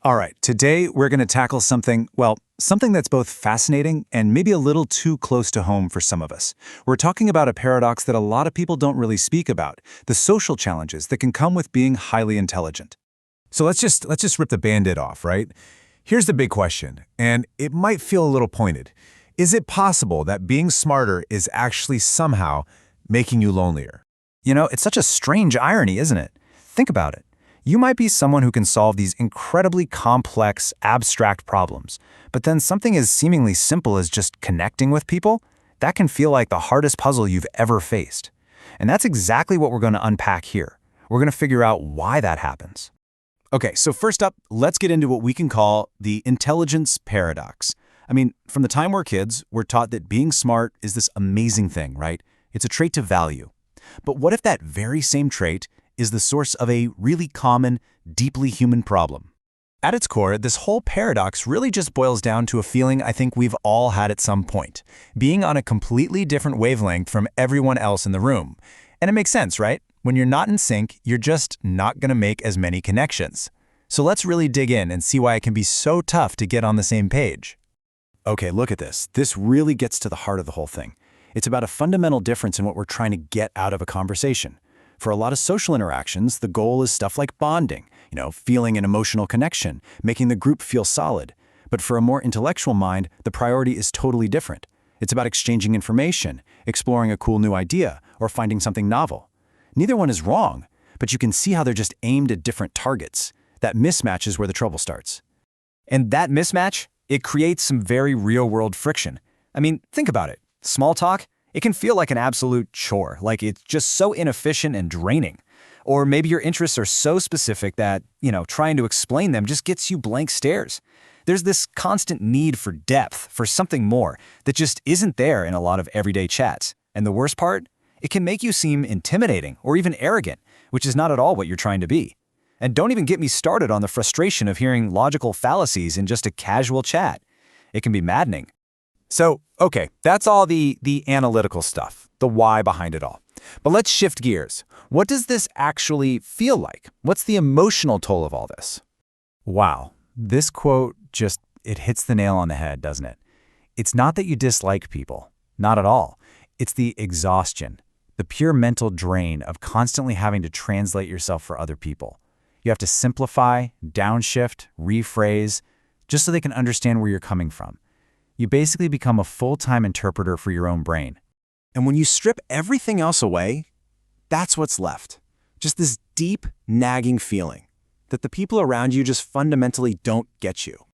All right, today we're going to tackle something that's both fascinating and maybe a little too close to home for some of us. We're talking about a paradox that a lot of people don't really speak about, the social challenges that can come with being highly intelligent. So let's just rip the Band-Aid off, right? Here's the big question, and it might feel a little pointed. Is it possible that being smarter is actually somehow making you lonelier? It's such a strange irony, isn't it? Think about it. You might be someone who can solve these incredibly complex, abstract problems, but then something as seemingly simple as just connecting with people, that can feel like the hardest puzzle you've ever faced. And that's exactly what we're going to unpack here. We're going to figure out why that happens. Okay, so first up, let's get into what we can call the intelligence paradox. From the time we're kids, we're taught that being smart is this amazing thing, right? It's a trait to value. But what if that very same trait is the source of a really common, deeply human problem? At its core, this whole paradox really just boils down to a feeling I think we've all had at some point, being on a completely different wavelength from everyone else in the room. And it makes sense, right? When you're not in sync, you're just not going to make as many connections. So let's really dig in and see why it can be so tough to get on the same page. Okay, look at this. This really gets to the heart of the whole thing. It's about a fundamental difference in what we're trying to get out of a conversation. For a lot of social interactions, the goal is stuff like bonding, feeling an emotional connection, making the group feel solid. But for a more intellectual mind, the priority is totally different. It's about exchanging information, exploring a cool new idea, or finding something novel. Neither one is wrong, but you can see how they're just aimed at different targets. That mismatch is where the trouble starts. And that mismatch, it creates some very real-world friction. Think about it. Small talk, it can feel like an absolute chore, like it's just so inefficient and draining. Or maybe your interests are so specific that, trying to explain them just gets you blank stares. There's this constant need for depth, for something more, that just isn't there in a lot of everyday chats. And the worst part? It can make you seem intimidating or even arrogant, which is not at all what you're trying to be. And don't even get me started on the frustration of hearing logical fallacies in just a casual chat. It can be maddening. So, okay, that's all the analytical stuff, the why behind it all. But let's shift gears. What does this actually feel like? What's the emotional toll of all this? Wow, this quote it hits the nail on the head, doesn't it? It's not that you dislike people. Not at all. It's the exhaustion, the pure mental drain of constantly having to translate yourself for other people. You have to simplify, downshift, rephrase, just so they can understand where you're coming from. You basically become a full-time interpreter for your own brain. And when you strip everything else away, that's what's left. Just this deep, nagging feeling that the people around you just fundamentally don't get you.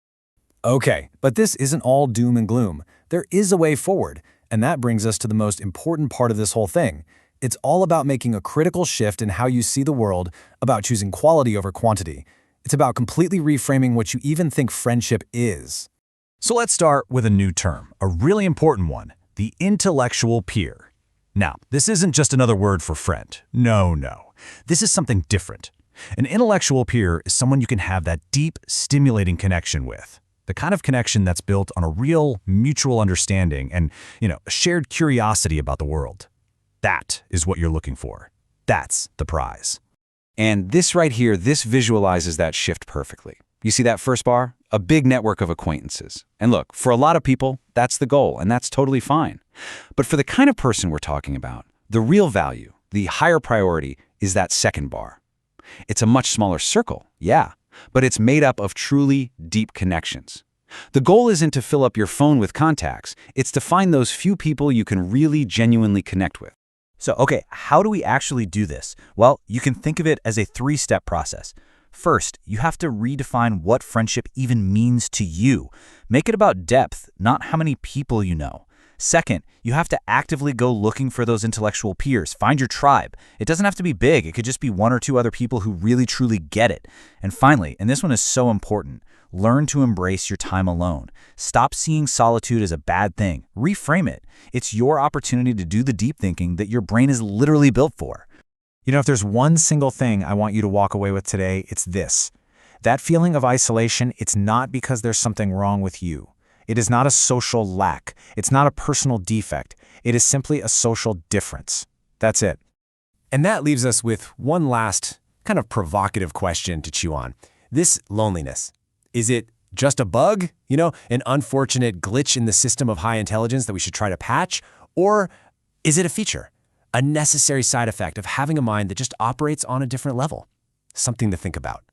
Okay, but this isn't all doom and gloom. There is a way forward, and that brings us to the most important part of this whole thing. It's all about making a critical shift in how you see the world, about choosing quality over quantity. It's about completely reframing what you even think friendship is. So let's start with a new term, a really important one, the intellectual peer. Now, this isn't just another word for friend. No. This is something different. An intellectual peer is someone you can have that deep, stimulating connection with. The kind of connection that's built on a real, mutual understanding and, a shared curiosity about the world. That is what you're looking for. That's the prize. And this right here, this visualizes that shift perfectly. You see that first bar? A big network of acquaintances. And look, for a lot of people, that's the goal, and that's totally fine. But for the kind of person we're talking about, the real value, the higher priority, is that second bar. It's a much smaller circle, yeah, but it's made up of truly deep connections. The goal isn't to fill up your phone with contacts, it's to find those few people you can really genuinely connect with. So, okay, how do we actually do this? Well, you can think of it as a three-step process. First, you have to redefine what friendship even means to you. Make it about depth, not how many people you know. Second, you have to actively go looking for those intellectual peers. Find your tribe. It doesn't have to be big. It could just be one or two other people who really truly get it. And finally, and this one is so important, learn to embrace your time alone. Stop seeing solitude as a bad thing. Reframe it. It's your opportunity to do the deep thinking that your brain is literally built for. If there's one single thing I want you to walk away with today, it's this. That feeling of isolation, it's not because there's something wrong with you. It is not a social lack. It's not a personal defect. It is simply a social difference. That's it. And that leaves us with one last kind of provocative question to chew on. This loneliness, Is it just a bug, an unfortunate glitch in the system of high intelligence that we should try to patch? Or is it a feature, a necessary side effect of having a mind that just operates on a different level? Something to think about.